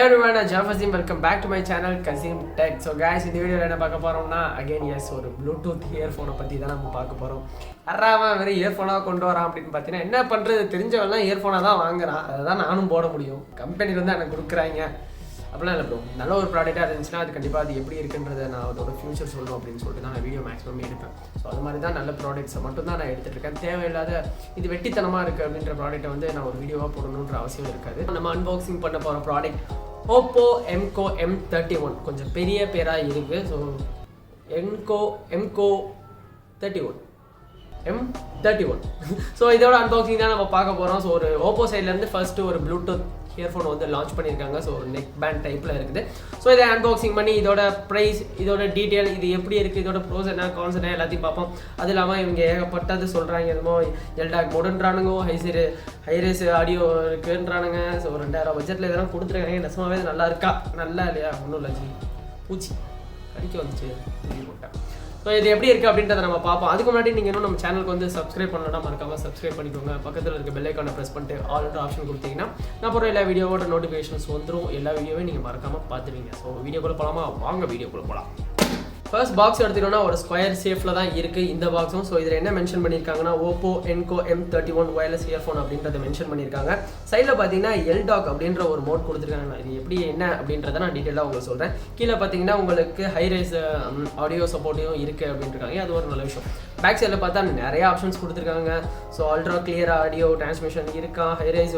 everyone, I'm Kazim. Welcome back to my channel KzimTech. So guys, in this video என்ன பார்க்க போறோம்னா again yes ஒரு Bluetooth earphone பத்தி தான் நம்ம பார்க்க போறோம். அறாம வேற earphone கொண்டு வரான் அப்படினு பார்த்தீனா என்ன பண்றது தெரிஞ்சவெல்லாம் earphone தான் வாங்குறான். அதான் நானும் போட முடியும். கம்பெனில இருந்து எனக்கு கொடுக்குறாங்க. அப்படிலாம் இல்லை ப்ரோ, நல்ல ஒரு ப்ராடக்டாக இருந்துச்சுன்னா அது கண்டிப்பாக அது எப்படி இருக்குன்றதை நான் அதோட ஃபியூச்சர் சொல்லணும் அப்படின்னு சொல்லிட்டு தான் நான் வீடியோ மேக்ஸிமம் எடுப்பேன். ஸோ அது மாதிரி தான் நல்ல ப்ராடக்ட்ஸை மட்டும் தான் நான் எடுத்துகிட்டு இருக்கேன். தேவையில்லாத இது வெட்டித்தனமாக இருக்குது அப்படின்ற ப்ராடக்ட்டை வந்து நான் ஒரு வீடியோவாக போடணுன்ற அவசியம் இருக்காது. நம்ம அன்பாக்சிங் பண்ண போகிற ப்ராடக்ட் Oppo Enco M31, கொஞ்சம் பெரிய பேராக இருக்குது. ஸோ Enco M31 ஸோ இதோட அன்பாக்சிங் தான் நம்ம பார்க்க போகிறோம். ஸோ ஒரு ஓப்போ சைட்லேருந்து ஃபஸ்ட்டு ஒரு ப்ளூடூத் இயர்ஃபோன் வந்து லான்ச் பண்ணியிருக்காங்க. ஸோ ஒரு நெக் பேண்ட் டைப்பில் இருக்குது. ஸோ இதை அன்பாக்சிங் பண்ணி இதோட ப்ரைஸ், இதோட டீட்டெயில், இது எப்படி இருக்குது, இதோட ப்ரோஸ் என்ன, கான்ஸ் என்ன எல்லாத்தையும் பார்ப்போம். அது இல்லாமல் இவங்க ஏகப்பட்டது சொல்கிறாங்க. என்னமோ எல்டாக் மோடுன்றானுங்க, ஹைரேஸ் ஆடியோ இருக்குன்றானுங்க. ஸோ 2000 பட்ஜெட்டில் இதெல்லாம் கொடுத்துருக்காங்க. நெசமாகவே நல்லா இருக்கா, நல்லா இல்லையா, ஒன்றும் இல்லை ஜி, பூச்சி கடிக்க வந்துச்சு போட்டேன். ஸோ இது எப்படி இருக்குது அப்படின்றத நம்ம பார்ப்போம். அதுக்கு முன்னாடி நீங்கள் இன்னும் நம்ம சேனலுக்கு வந்து சப்ஸ்கிரைப் பண்ணலாம், மறக்காமல் சப்ஸ்கிரைப் பண்ணிக்கோங்க. பக்கத்தில் இருக்க பெல் ஐக்கானை ப்ரெஸ் பண்ணிட்டு ஆல்ரெடி ஆப்ஷன் கொடுத்தீங்கன்னா நான் போகிற எல்லா வீடியோவோட நோட்டிஃபிகேஷன்ஸ் வந்துடும். எல்லா வீடியோவையும் நீங்கள் மறக்காமல் பார்த்துருவீங்க. ஸோ வீடியோக்குள்ளே போகலாமா? வாங்க வீடியோக்குள்ளே போகலாம். ஃபர்ஸ்ட் பாக்ஸ் எடுத்துட்டோம்னா ஒரு ஸ்கொயர் ஷேப்பில் தான் இருக்குது இந்த பாக்ஸும். ஸோ இதில் என்ன மென்ஷன் பண்ணியிருக்காங்கன்னா Oppo Enco M31 wireless earphone அப்படின்றத மென்ஷன் பண்ணியிருக்காங்க. சைடில் பார்த்தீங்கன்னா எல்டாக் அப்படின்ற ஒரு மோட் கொடுத்துருக்காங்க. இது எப்படி என்ன அப்படின்றத நான் டீட்டெயிலாக உங்களுக்கு சொல்கிறேன். கீழே பார்த்தீங்கன்னா உங்களுக்கு ஹைரேஸ் ஆடியோ சப்போர்ட்டையும் இருக்குது அப்படின்ட்டுருக்காங்க. அது ஒரு நல்ல விஷயம். பேக் சைடில் பார்த்தா நிறைய ஆப்ஷன்ஸ் கொடுத்துருக்காங்க. So ultra clear audio transmission இருக்கா, ஹைரேஸ்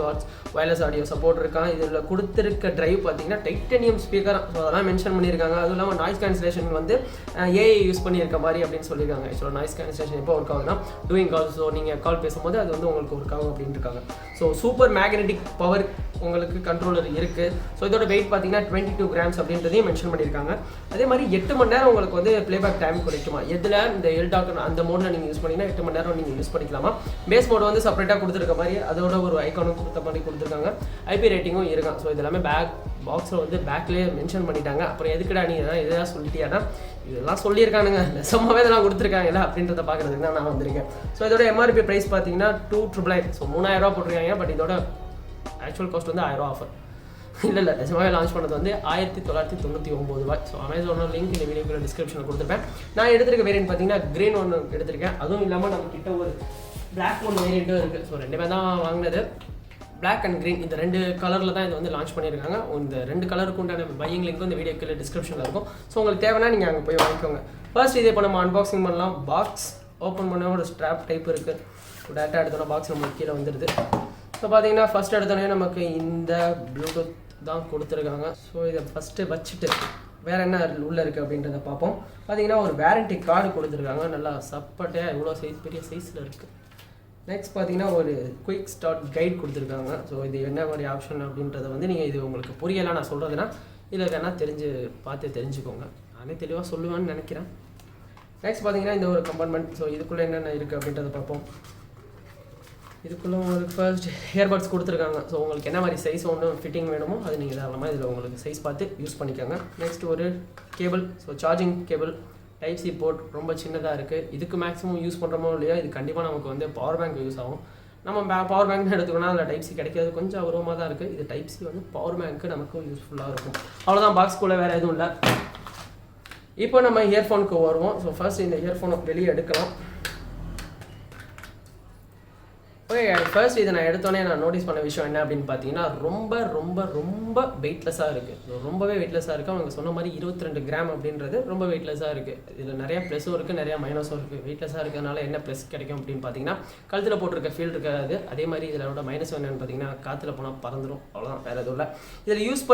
ஒயர்லெஸ் ஆடியோ சப்போர்ட் இருக்கா. இதில் கொடுத்துருக்க ட்ரைவ் பார்த்தீங்கன்னா டைட்டானியம் ஸ்பீக்கர். ஸோ அதெல்லாம் மென்ஷன் பண்ணியிருக்காங்க. அதுவும் இல்லாமல் நாய்ஸ் கேன்சலேஷன் வந்து ஏஐ யூஸ் பண்ணியிருக்க மாதிரி அப்படின்னு சொல்லியிருக்காங்க. ஆக்சுவலாக நாய்ஸ் கேன்சலேஷன் எப்போ ஒர்க் ஆகுதுன்னா டூயிங் கால். ஸோ நீங்கள் கால் பேசும்போது அது வந்து உங்களுக்கு ஒர்க் ஆகும் அப்படின்னு இருக்காங்க. ஸோ சூப்பர் மேக்னெட்டிக் பவர் உங்களுக்கு கண்ட்ரோலர் இருக்குது. ஸோ இதோட வெயிட் பார்த்தீங்கன்னா 22 grams அப்படின்றதையும் மென்ஷன் பண்ணியிருக்காங்க. அதே மாதிரி 8 மணி நேரம் உங்களுக்கு வந்து ப்ளேபேக் டைம் கிடைக்குமா. எதில் இந்த எல்டாக் அந்த மோடில் நீங்கள் யூஸ் பண்ணிங்கன்னா 8 மணி நேரம் நீங்கள் யூஸ் பண்ணிக்கலாமா. பேஸ் மோடு வந்து செப்பரேட்டாக கொடுத்துருக்க மாதிரி அதோட ஒரு ஐக்கானும் கொடுத்த மாதிரி கொடுத்துருக்காங்க. ஐபி ரேட்டிங்கும் இருக்கான். ஸோ இது எல்லாமே பாக்ஸில் வந்து பேக்லேயே மென்ஷன் பண்ணிட்டாங்க. அப்புறம் எதுக்குடா நீ இதெல்லாம் சொல்லிட்டியானா, இதெல்லாம் சொல்லியிருக்கானுங்க, நெசமாகவே இதெல்லாம் கொடுத்துருக்காங்கல்ல அப்படின்றத பார்க்குறதுக்கு தான் நான் வந்திருக்கேன். ஸோ இதோட எம்ஆர்பி ப்ரைஸ் பார்த்தீங்கன்னா 2,999. ஸோ 3000 போட்டிருக்காங்க. பட் இதோட ஆக்சுவல் காஸ்ட் வந்து 1000 ஆஃபர் இல்லை நிஜமாகவே லான்ச் பண்ணது வந்து 1999. ஸோ அமேசானோட லிங்க் இந்த வீடியோக்குள்ள டிஸ்கிரிப்ஷனில் கொடுத்துருப்பேன். நான் எடுத்திருக்க வேரியன்ட் பார்த்தீங்கன்னா க்ரீன் ஒன்று எடுத்திருக்கேன். அதுவும் இல்லாமல் நம்ம கிட்ட ஒரு பிளாக் ஒன்று வேரியண்ட்டும் இருக்குது. ஸோ 2 பேர் தான் வாங்கினது, பிளாக் அண்ட் க்ரீன். இந்த 2 கலரில் தான் இது வந்து லான்ச் பண்ணியிருக்காங்க. இந்த 2 கலருக்கு உண்டான பையிங் லிங்க் இந்த வீடியோக்குள்ள டிஸ்கிரிப்ஷனில் இருக்கும். ஸோ உங்களுக்கு தேவைன்னா நீங்கள் அங்கே போய் வாங்கிக்கோங்க. ஃபர்ஸ்ட் இதை இப்போ நம்ம அன்பாக்சிங் பண்ணலாம். பாக்ஸ் ஓப்பன் பண்ண ஒரு ஸ்ட்ராப் டைப் இருக்குது. டேரெக்டாக எடுத்தோன்னா பாக்ஸ் நம்மளுக்கு கீழே வந்துடுது. ஸோ பார்த்தீங்கன்னா ஃபஸ்ட் எடுத்தோடனே நமக்கு இந்த ப்ளூடூத் தான் கொடுத்துருக்காங்க. ஸோ இதை ஃபஸ்ட்டு வச்சுட்டு வேறு என்ன உள்ளே இருக்குது அப்படின்றத பார்ப்போம். பார்த்தீங்கன்னா ஒரு வேரண்டி கார்டு கொடுத்துருக்காங்க. நல்லா சப்பட்டையாக எவ்வளோ சைஸ், பெரிய சைஸில் இருக்குது. நெக்ஸ்ட் பார்த்தீங்கன்னா ஒரு குயிக் ஸ்டார்ட் கைட் கொடுத்துருக்காங்க. ஸோ இது என்ன மாதிரி ஆப்ஷன் அப்படின்றத வந்து நீங்கள் இது உங்களுக்கு புரியலாம் நான் சொல்கிறதுனா இதில் வேணால் பார்த்து தெரிஞ்சுக்கோங்க. நானே தெளிவாக சொல்லுவேன்னு நினைக்கிறேன். நெக்ஸ்ட் பார்த்தீங்கன்னா இந்த ஒரு கம்பார்ட்மெண்ட். ஸோ இதுக்குள்ளே என்னென்ன இருக்குது அப்படின்றத பார்ப்போம். இதுக்குள்ளே உங்களுக்கு ஃபர்ஸ்ட் இயர்பட்ஸ் கொடுத்துருக்காங்க. ஸோ உங்களுக்கு என்ன மாதிரி சைஸ் ஒன்று ஃபிட்டிங் வேணுமோ அது நீங்கள் தாராளமாக இதில் உங்களுக்கு சைஸ் பார்த்து யூஸ் பண்ணிக்கோங்க. நெக்ஸ்ட் ஒரு cable. So charging cable type C port ரொம்ப சின்னதாக இருக்குது. இதுக்கு மேக்ஸிமம் யூஸ் பண்ணுறோமோ இல்லையா, இது கண்டிப்பாக நமக்கு வந்து பவர் பேங்க் யூஸ் ஆகும். நம்ம பவர் பேங்க் எடுத்துக்கோன்னா அதில் டைப் சி கிடைக்காது, கொஞ்சம் அபூர்வமாக தான் இருக்குது. இது டைப் சி வந்து பவர் பேங்க்கு நமக்கும் யூஸ்ஃபுல்லாக இருக்கும். அவ்வளோதான், பாக்ஸ்குள்ளே வேறு எதுவும் இல்லை. இப்போ நம்ம இயர்ஃபோனுக்கு வருவோம். ஸோ ஃபர்ஸ்ட் இந்த இயர்ஃபோனை வெளியே எடுக்கலாம். ஓகே, ஃபர்ஸ்ட் இதை நான் எடுத்தோன்னே நான் நோட்டீஸ் பண்ண விஷயம் என்ன அப்படின்னு பார்த்தீங்கன்னா ரொம்ப ரொம்ப ரொம்ப வெயிட்லெஸ்ஸாக இருக்குது. ரொம்பவே வெயிட்லெஸ்ஸாக இருக்குது. அவங்க சொன்ன மாதிரி 22 கிராம் அப்படின்றது ரொம்ப வெயிட்லெஸ்ஸாக இருக்குது. இதில் நிறையா ப்ளஸும் இருக்குது, நிறையா மைனஸும் இருக்குது. வெயிட்லெஸ்ஸாக இருக்கிறதுனால என்ன ப்ளஸ் கிடைக்கும் அப்படின்னு பார்த்தீங்கன்னா கழுத்தில் போட்டிருக்க ஃபீல் இருக்காது. அதே மாதிரி இதில் மைனஸ் என்னென்னு பார்த்தீங்கன்னா காற்றுல போனால் பறந்துடும், அவ்வளோதான், வேறு எதுவும் இல்லை. இதில் யூஸ்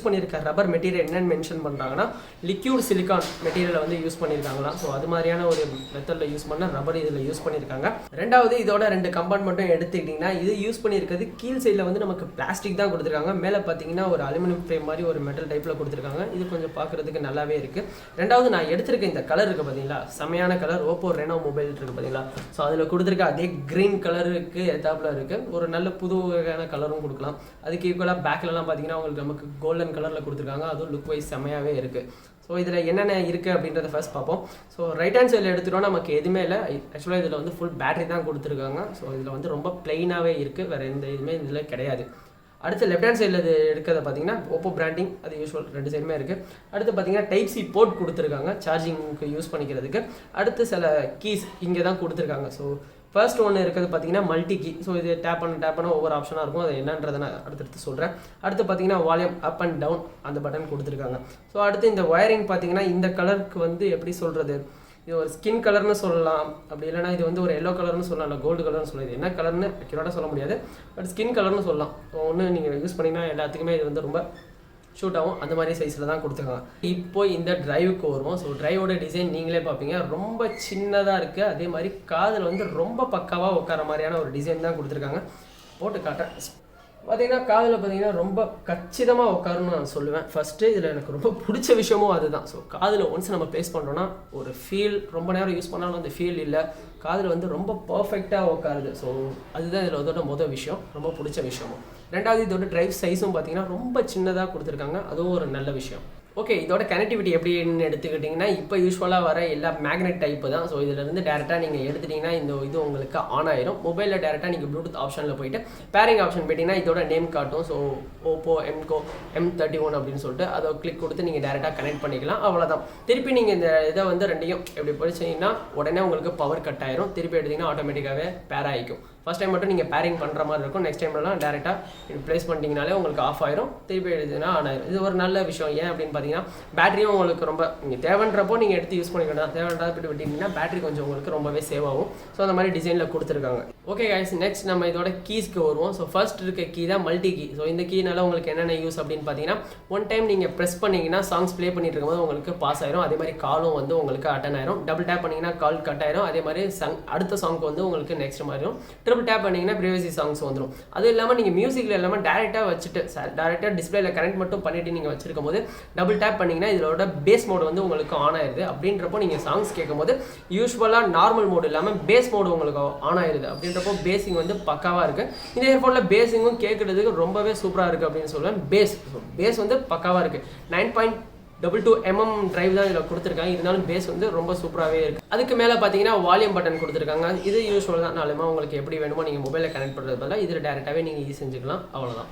பண்ணியிருக்க ரப்பர் மெட்டீரியல் என்னென்னு மென்ஷன் பண்ணுறாங்கன்னா லிக்யூட் சிலிக்கான் மெட்டீரியலை வந்து யூஸ் பண்ணியிருக்காங்களாம். ஸோ அது மாதிரியான ஒரு மெத்தடில் யூஸ் பண்ண ரப்பர் இதில் யூஸ் பண்ணியிருக்காங்க. ரெண்டாவது இதோட 2 கம்பார்ட்மெண்ட்டும் எடுத்துக்கிட்டிங்கன்னா இது யூஸ் பண்ணியிருக்கிறது கீழ் சைடில் வந்து நமக்கு பிளாஸ்டிக் தான் கொடுத்துருக்காங்க. மேலே பார்த்தீங்கன்னா ஒரு அலுமினியம் ஃப்ரேம் மாதிரி ஒரு மெட்டல் டைப்பில் கொடுத்துருக்காங்க. இது கொஞ்சம் பார்க்குறதுக்கு நல்லாவே இருக்குது. ரெண்டாவது நான் எடுத்திருக்க இந்த கலர் இருக்குது பார்த்தீங்களா, செமையான கலர். ஓப்போ ரெனோ மொபைல் இருக்குது பார்த்தீங்களா. ஸோ அதில் கொடுத்துருக்க அதே க்ரீன் கலருக்கு எத்தாப்பில் இருக்குது. ஒரு நல்ல புது வகையான கலரும் கொடுக்கலாம். அதுக்கு ஈக்குவலாக பேக்கிலலாம் பார்த்தீங்கன்னா உங்களுக்கு நமக்கு கோல்டன் கலரில் கொடுத்துருக்காங்க. அதுவும் லுக் வைஸ் செமையாகவே இருக்குது. ஸோ இதில் என்னென்ன இருக்குது அப்படின்றத ஃபர்ஸ்ட் பார்ப்போம். ஸோ ரைட் ஹேண்ட் சைடில் எடுத்துட்டோம் நமக்கு எதுவுமே இல்லை. ஆக்சுவலாக இதில் வந்து ஃபுல் பேட்டரி தான் கொடுத்துருக்காங்க. ஸோ இதில் வந்து ரொம்ப பிளெயினாகவே இருக்குது, வேறு எந்த இதுவுமே இதில் கிடையாது. அடுத்து லெஃப்ட் ஹேண்ட் சைடில் இது இருக்கிறத பார்த்தீங்கன்னா ஓப்போ பிராண்டிங், அது யூஸ்வல் 2 சைடுமே இருக்குது. அடுத்து பார்த்தீங்கன்னா டைப் சி போர்ட் கொடுத்துருக்காங்க சார்ஜிங்க்கு யூஸ் பண்ணிக்கிறதுக்கு. அடுத்து சில கீஸ் இங்கே தான் கொடுத்துருக்காங்க. ஸோ ஃபர்ஸ்ட் ஒன்று இருக்கிறது பார்த்தீங்கன்னா மல்டி கீ. ஸோ இது டேப் பண்ண ஒவ்வொரு ஆப்ஷனாக இருக்கும், அது என்னன்றதை நான் அடுத்தடுத்து சொல்கிறேன். அடுத்து பார்த்தீங்கன்னா வால்யூம் அப் அண்ட் டவுன் அந்த பட்டன் கொடுத்துருக்காங்க. ஸோ அடுத்து இந்த ஒயரிங் பார்த்தீங்கன்னா இந்த கலருக்கு வந்து எப்படி சொல்கிறது, இது ஒரு ஸ்கின் கலர்னு சொல்லலாம், அப்படி இல்லைனா இது வந்து ஒரு எல்லோ கலர்னு சொல்லலாம், இல்லை கோல்டு கலர்னு சொல்லலாம். இது என்ன கலர்னு அக்யூரேட்டாக சொல்ல முடியாது, பட் ஸ்கின் கலர்னு சொல்லலாம். ஒன்று நீங்கள் யூஸ் பண்ணிங்கன்னா எல்லாத்துக்குமே இது வந்து ரொம்ப ஷூட் ஆகும், அந்த மாதிரி சைஸில் தான் கொடுத்துருக்காங்க. இப்போ இந்த டிரைவுக்கு வருவோம். ஸோ டிரைவோட டிசைன் நீங்களே பார்ப்பீங்க, ரொம்ப சின்னதாக இருக்குது. அதே மாதிரி காதில் வந்து ரொம்ப பக்காவாக உட்கார மாதிரியான ஒரு டிசைன் தான் கொடுத்துருக்காங்க. போட்டு காட்டுறேன். பார்த்தீங்கன்னா காதில் பார்த்தீங்கன்னா ரொம்ப கச்சிதமாக உட்காருன்னு நான் சொல்லுவேன். ஃபஸ்ட்டு இதில் எனக்கு ரொம்ப பிடிச்ச விஷயமும் அதுதான். ஸோ காதில் ஒன்ஸ் நம்ம ப்ளேஸ் பண்ணுறோன்னா ஒரு ஃபீல், ரொம்ப நேரம் யூஸ் பண்ணாலும் அந்த ஃபீல் இல்லை, காதில் வந்து ரொம்ப பர்ஃபெக்டாக உட்காருது. ஸோ அதுதான் இதில் இதோட மொதல் விஷயம், ரொம்ப பிடிச்ச விஷயமும். ரெண்டாவது இதோட டிரைவ் சைஸும் பார்த்தீங்கன்னா ரொம்ப சின்னதாக கொடுத்துருக்காங்க, அதுவும் ஒரு நல்ல விஷயம். ஓகே, இதோட கனெக்டிவிட்டி எப்படின்னு எடுத்துக்கிட்டிங்கன்னா இப்போ யூஸ்வலாக வர எல்லா மேக்னெட் டைப்பு தான். ஸோ இதிலேருந்து டேரெக்டாக நீங்கள் எடுத்துட்டிங்கன்னா இந்த இது உங்களுக்கு ஆன் ஆயிரும். மொபைலில் டேரெக்டாக நீங்கள் ப்ளூடூத் ஆப்ஷனில் போயிட்டு பேரிங் ஆப்ஷன் போயிட்டிங்கன்னா இதோட நேம் காட்டும். ஸோ ஓப்போ என்கோ M31 அப்படின்னு சொல்லிட்டு அதை கிளிக் கொடுத்து நீங்கள் டேரெக்டாக கனெக்ட் பண்ணிக்கலாம், அவ்வளோதான். திருப்பி நீங்கள் இந்த இதை வந்து ரெண்டையும் எப்படி படிச்சிங்கன்னா உடனே உங்களுக்கு பவர் கட் ஆயிரும். திருப்பி எடுத்திங்கன்னா ஆட்டோமேட்டிக்காகவே பேர் ஆகிக்கும். ஃபஸ்ட் டைம் மட்டும் நீங்கள் பேரிங் பண்ணுற மாதிரி இருக்கும், நெக்ஸ்ட் டைம்லாம் டேரெக்டாக இது ப்ளேஸ் பண்ணிட்டீங்கனாலே உங்களுக்கு ஆஃப் ஆயிரும், திருப்பி எடுத்துன்னா ஆன் ஆயிரும். இது ஒரு நல்ல விஷயம். ஏன் அப்படின்னு பார்த்தீங்கன்னா பேட்டரியும் உங்களுக்கு ரொம்ப நீங்கள் தேவைன்றப்போ நீங்கள் எடுத்து யூஸ் பண்ணிக்கலாம், தேவைன்றதை விட்டிங்கன்னா பேட்டரி கொஞ்சம் உங்களுக்கு ரொம்பவே சேவ் ஆகும். ஸோ அந்த மாதிரி டிசைனில் கொடுத்துருக்காங்க. ஓகே கைஸ், நெக்ஸ்ட் நம்ம இதோட கீஸ்க்கு வருவோம். ஸோ ஃபர்ஸ்ட் இருக்க கீ தான் மல்டி கீ. ஸோ இந்த கீனால உங்களுக்கு என்னென்ன யூஸ் அப்படின்னு பார்த்தீங்கன்னா ஒன் டைம் நீங்கள் ப்ரெஸ் பண்ணிங்கன்னா சாங்ஸ் ப்ளே பண்ணிட்டு இருக்கும்போது உங்களுக்கு பாஸ் ஆயிரும். அதே மாதிரி காலும் வந்து உங்களுக்கு அட்டன் ஆயிரும். டபுள் டேப் பண்ணிங்கன்னா கால் கட் ஆயிரும். அதே மாதிரி அடுத்த சாங்க்கு வந்து உங்களுக்கு நெக்ஸ்ட் மாதிரியும் ட்ரிபிள் டேப் பண்ணிங்கன்னா ப்ரீவியஸ் சாங்ஸ் வந்துடும். அதுவும் இல்லாமல் நீங்கள் மியூசிக்கில் இல்லாமல் டேரெக்டாக வச்சுட்டு டேரெக்டாக டிஸ்பிளேல கனெக்ட் மட்டும் பண்ணிட்டு நீங்கள் வச்சிருக்கும் போது டபுள் டேப் பண்ணிங்கன்னா இதோட பேஸ் மோடு வந்து உங்களுக்கு ஆன் ஆயிடுது. அப்படின்றப்போ நீங்கள் சாங்ஸ் கேட்கும் போது யூஸ்வலாக நார்மல் மோடு இல்லாமல் பேஸ் மோடு உங்களுக்கு ஆன் ஆயிடுது. அப்படின்றப்போ பேஸிங் வந்து பக்காவாக இருக்குது. இந்த இயர்ஃபோனில் பேஸிங்கும் கேட்குறதுக்கு ரொம்பவே சூப்பராக இருக்குது அப்படின்னு சொல்லுவேன். பேஸ் வந்து பக்காவாக இருக்குது. 9.22 mm டிரைவ் தான் இதில் கொடுத்துருக்காங்க, இருந்தாலும் பேஸ் வந்து ரொம்ப சூப்பராகவே இருக்குது. அதுக்கு மேலே பார்த்தீங்கன்னா வால்யூம் பட்டன் கொடுத்துருக்காங்க. இது யூஸ்வல் தான், நாலுமா உங்களுக்கு எப்படி வேணுமோ நீங்கள் மொபைலில் கனெக்ட் பண்ணுறது பதிலாக இதில் டேரெக்டாகவே நீங்கள் யூஸ் செஞ்சுக்கலாம், அவ்வளோதான்.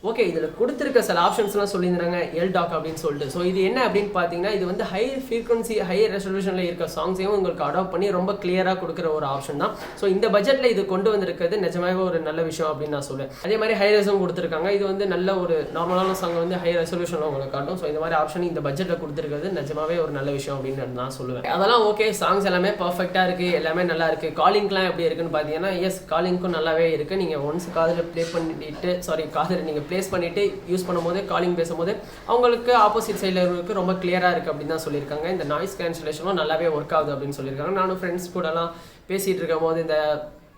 ஓகே, இதில் கொடுத்துருக்க சில ஆப்ஷன்ஸ்லாம் சொல்லியிருந்தாங்க எல்டாக் அப்படின்னு சொல்லிட்டு. ஸோ இது என்ன அப்படின்னு பார்த்தீங்கன்னா இது வந்து ஹை ஃப்ரீக்வன்சி ஹை ரெசல்யூஷனில் இருக்க சாங்ஸையும் உங்களுக்கு அடாப்ட் பண்ணி ரொம்ப கிளியராக கொடுக்குற ஒரு ஆப்ஷன் தான். ஸோ இந்த பட்ஜெட்டில் இது கொண்டு வந்திருக்கிறது நிஜமாகவே ஒரு நல்ல விஷயம் அப்படின்னு நான் சொல்லுவேன். அதே மாதிரி ஹை ரெஸும் கொடுத்துருக்காங்க. இது வந்து நல்ல ஒரு நார்மலான சாங் வந்து ஹை ரெசல்யூஷனில் உங்களுக்கு காட்டும். ஸோ இந்த மாதிரி ஆப்ஷன் இந்த பட்ஜெட்டில் கொடுத்துருக்கிறது நிஜமாவே ஒரு நல்ல விஷயம் அப்படின்னு நான் சொல்லுவேன். அதெல்லாம் ஓகே, சாங்ஸ் எல்லாமே பர்ஃபெக்டாக இருக்குது, எல்லாமே நல்லா இருக்குது. காலிங்லாம் எப்படி இருக்குன்னு பார்த்தீங்கன்னா எஸ், காலிங்க்கும் நல்லாவே இருக்குது. நீங்கள் ஒன்ஸ் காதில் ப்ளே பண்ணிட்டு காதில் நீங்கள் ப்ளேஸ் பண்ணிவிட்டு யூஸ் பண்ணும்போது காலிங் பேசும்போது அவங்களுக்கு ஆப்போசிட் சைடில் இருக்கிறதுக்கு ரொம்ப கிளியராக இருக்குது அப்படின்னு தான் சொல்லியிருக்காங்க. இந்த நாய்ஸ் கேன்சலேஷனும் நல்லாவே ஒர்க் ஆகுது அப்படின்னு சொல்லியிருக்காங்க. நானும் ஃப்ரெண்ட்ஸ் கூடலாம் பேசிகிட்டு இருக்கும் போது இந்த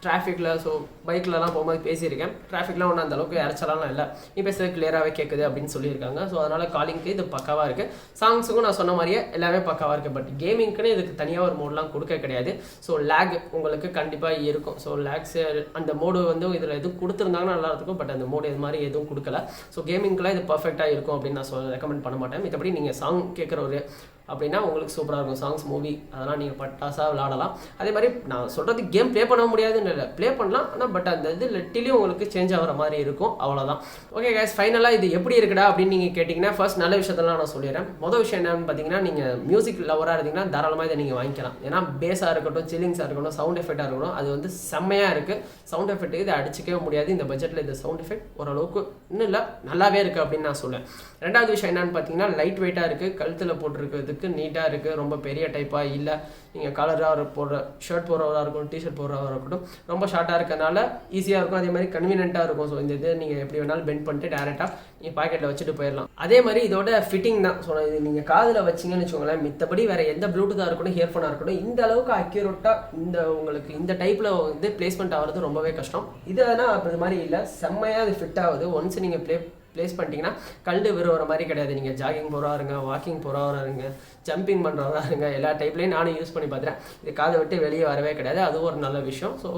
டிராஃபிக்கில் ஸோ பைக்லலாம் போகும்போது பேசியிருக்கேன். டிராஃபிக்லாம் ஒன்றும் அந்தளவுக்கு இறச்சலாம் இல்லை, நீ பேசுறது கிளியராகவே கேட்குது அப்படின்னு சொல்லியிருக்காங்க. ஸோ அதனால் காலிங்க்கு இது பக்காவாக இருக்குது. சாங்ஸுக்கும் நான் சொன்ன மாதிரியே எல்லாமே பக்காவாக இருக்குது. பட் கேமிங்க்குன்னு இதுக்கு தனியாக ஒரு மோட்லாம் கொடுக்க கிடையாது. ஸோ லேக் உங்களுக்கு கண்டிப்பாக இருக்கும். ஸோ லேக்ஸ் அந்த மோடு வந்து இதில் எதுவும் கொடுத்துருந்தாங்கன்னா நல்லாயிருக்கும், பட் அந்த மோடு இது மாதிரி எதுவும் கொடுக்கல. ஸோ கேமிங்க்குலாம் இது பர்ஃபெக்டாக இருக்கும் அப்படின்னு நான் ரெக்கமெண்ட் பண்ண மாட்டேன். மற்றபடி நீங்கள் சாங் கேட்குற ஒரு அப்படின்னா உங்களுக்கு சூப்பராக இருக்கும். சாங்ஸ், மூவி அதெல்லாம் நீங்கள் பட்டாசாக விளாடலாம். அதே மாதிரி நான் சொல்கிறது கேம் ப்ளே பண்ண முடியாதுன்னு இல்லை, ப்ளே பண்ணலாம். ஆனால் பட் அந்த இது லெட்டிலையும் உங்களுக்கு சேஞ்ச் ஆகிற மாதிரி இருக்கும், அவ்வளோதான். ஓகே கைஸ், ஃபைனலாக இது எப்படி இருக்குடா அப்படின்னு நீங்கள் கேட்டிங்கன்னா ஃபர்ஸ்ட் நல்ல விஷயத்தெல்லாம் நான் சொல்லிடுறேன். மொதல் விஷயம் என்னன்னு பார்த்தீங்கன்னா நீங்கள் மியூசிக் லவராக இருந்தீங்கன்னா தாராளமாக இதை நீங்கள் வாங்கிக்கலாம். ஏன்னா பேஸாக இருக்கட்டும், சில்லிங்ஸாக இருக்கட்டும், சவுண்ட் எஃபெக்டாக இருக்கட்டும், அது வந்து செம்மையாக இருக்குது. சவுண்ட் எஃபெக்ட் இதை அடிச்சிக்கவே முடியாது. இந்த பட்ஜெட்டில் இந்த சவுண்ட் எஃபெக்ட் ஓரளவுக்கு இன்னும் இல்லை, நல்லாவே இருக்குது அப்படின்னு நான் சொல்லுவேன். ரெண்டாவது விஷயம் என்னன்னு பார்த்தீங்கன்னா லைட் வெயிட்டாக இருக்குது, கழுத்தில் போட்டிருக்கிறதுக்கு நீட்டாக இருக்குது, ரொம்ப பெரிய டைப்பாக இல்லை. நீங்கள் கலராக போடுற ஷர்ட் போடுறவராக இருக்கட்டும், டிஷர்ட் போடுறவராக இருக்கட்டும், ரொம்ப ஷார்ட்டாக இருக்கிறதுனால ஈஸியாக இருக்கும். அதே மாதிரி கன்வீனியன்ட்டாக இருக்கும். ஸோ இந்த இது நீங்கள் எப்படி வேணாலும் பெண்ட் பண்ணிட்டு டேரெக்டாக நீங்கள் பாக்கெட்டில் வச்சுட்டு போயிடலாம். அதே மாதிரி இதோட ஃபிட்டிங் தான். ஸோ இது நீங்கள் காதில் வச்சிங்கன்னு வச்சுக்கோங்களேன், மித்தபடி வேறு எந்த ப்ளூடூத்தாக இருக்கட்டும், இயர்ஃபோனாக இருக்கட்டும், இந்த அளவுக்கு அக்யூரேட்டாக இந்த உங்களுக்கு இந்த டைப்பில் வந்து பிளேஸ்மெண்ட் ஆகிறது ரொம்பவே கஷ்டம். இதுனா அது மாதிரி இல்லை, செம்மையாக அது ஃபிட் ஆகுது. ஒன்ஸ் நீங்கள் ப்ளேஸ் பண்ணிட்டீங்கன்னா கல்டு விரும்புகிற மாதிரி கிடையாது. நீங்கள் ஜாகிங் போகிறவா இருங்க, வாக்கிங் போகிறவரா இருங்க, ஜம்பிங் பண்ணுறவரா இருங்க, எல்லா டைப்லையும் நானும் யூஸ் பண்ணி பார்த்துறேன். இது காதை விட்டு வெளியே வரவே கிடையாது, அதுவும் ஒரு நல்ல விஷயம். ஸோ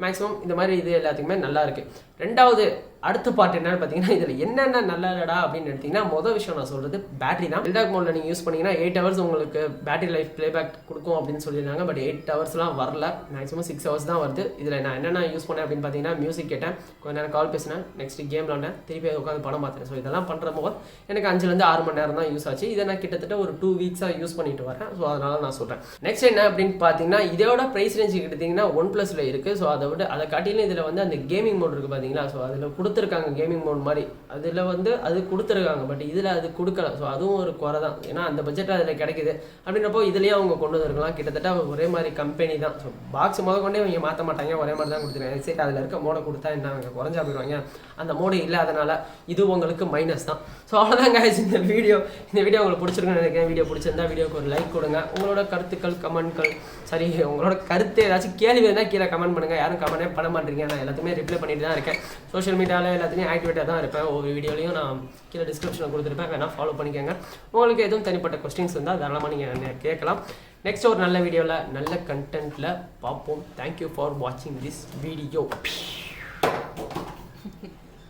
மேக்ஸிமம் இந்த மாதிரி இது எல்லாத்துக்குமே நல்லா இருக்குது. ரெண்டாவது அடுத்த பார்ட் என்னன்னு பார்த்தீங்கன்னா இதில் என்னென்ன நல்லா இல்லடா அப்படின்னு எடுத்திங்கன்னா மொதல் விஷயம் நான் சொல்கிறது பேட்டரி தான். பில்டாக் மோடில் நீங்கள் யூஸ் பண்ணிங்கன்னா 8 hours உங்களுக்கு பேட்டரி லைஃப் ப்ளேபேக் கொடுக்கும் அப்படின்னு சொல்லியிருந்தாங்க. பட் 8 hours வரல, மேக்ஸிமம் 6 hours தான் வருது. இதில் நான் என்னென்ன யூஸ் பண்ணேன் அப்படின்னு பார்த்தீங்கன்னா மியூசிக் கேட்டேன், கொஞ்சம் நேரம் கால் பேசினேன், நெக்ஸ்ட் கேம் விளாண்டேன், திருப்பி உட்காந்து படம் பார்த்தேன். ஸோ இதெல்லாம் பண்ணுற போது எனக்கு 5 to 6 மணி நேரம் தான் யூஸ் ஆச்சு. இதை நான் கிட்டத்தட்ட ஒரு 2 weeks யூஸ் பண்ணிட்டு வரேன். ஸோ அதனால நான் சொல்கிறேன். நெக்ஸ்ட் என்ன அப்படின்னு பார்த்தீங்கன்னா இதோட ப்ரைஸ் ரேஞ்ச் எடுத்திங்கன்னா OnePlusல இருக்குது. ஸோ அதை காட்டிலும் இதில் வந்து அந்த கேமிங் மோட் இருக்குது பார்த்தீங்களா. ஸோ அதில் கொடுத்துருக்காங்க கேமிங் மோட் மாதிரி, அதில் வந்து அது கொடுத்துருக்காங்க. பட் இதில் அது கொடுக்கல. ஸோ அதுவும் ஒரு குறை தான். ஏன்னா அந்த பட்ஜெட் அதில் கிடைக்குது அப்படின்றப்போ இதுலேயும் அவங்க கொண்டு வந்துருக்கலாம். கிட்டத்தட்ட ஒரே மாதிரி கம்பெனி தான். ஸோ பாக்ஸ் கொண்டே அவங்க மாற்ற மாட்டாங்க, ஒரே மாதிரி தான் கொடுத்துருக்காங்க. சரி அதில் இருக்க மோடை கொடுத்தா என்ன அவங்க குறைஞ்சா போயிடுவாங்க. அந்த மோடு இல்லாதனால இது உங்களுக்கு மைனஸ் தான். ஸோ அவ்வளோதான் guys இந்த வீடியோ உங்களுக்கு பிடிச்சிருக்குன்னு நினைக்கிறேன். வீடியோ பிடிச்சிருந்தா வீடியோக்கு ஒரு லைக் கொடுங்க. உங்களோட கருத்துக்கள் கமெண்ட்கள் சரி உங்களோட கருத்து ஏதாச்சும் கேள்வி இருந்தால் கீழே கமெண்ட் பண்ணுங்கள். யாரும் கமெண்டே பண்ண மாட்டேங்க. நான் எல்லாத்தையுமே ரிப்ளை பண்ணிட்டு தான் இருக்கேன். சோஷியல் மீடியாவில் எல்லாத்தையும் ஆக்டிவேட்டாக தான் இருப்பேன். ஒவ்வொரு வீடியோலையும் நான் கீழே டிஸ்கிரிப்ஷனில் கொடுத்துருப்பேன், வேணால் ஃபாலோ பண்ணிக்கோங்க. உங்களுக்கு எதுவும் தனிப்பட்ட கொஸ்டின்ஸ் இருந்தால் தாராளமாக நீங்கள் கேட்கலாம். நெக்ஸ்ட் ஒரு நல்ல வீடியோவில் நல்ல கண்டென்ட்டில் பார்ப்போம். தேங்க்யூ ஃபார் வாட்சிங் திஸ் வீடியோ.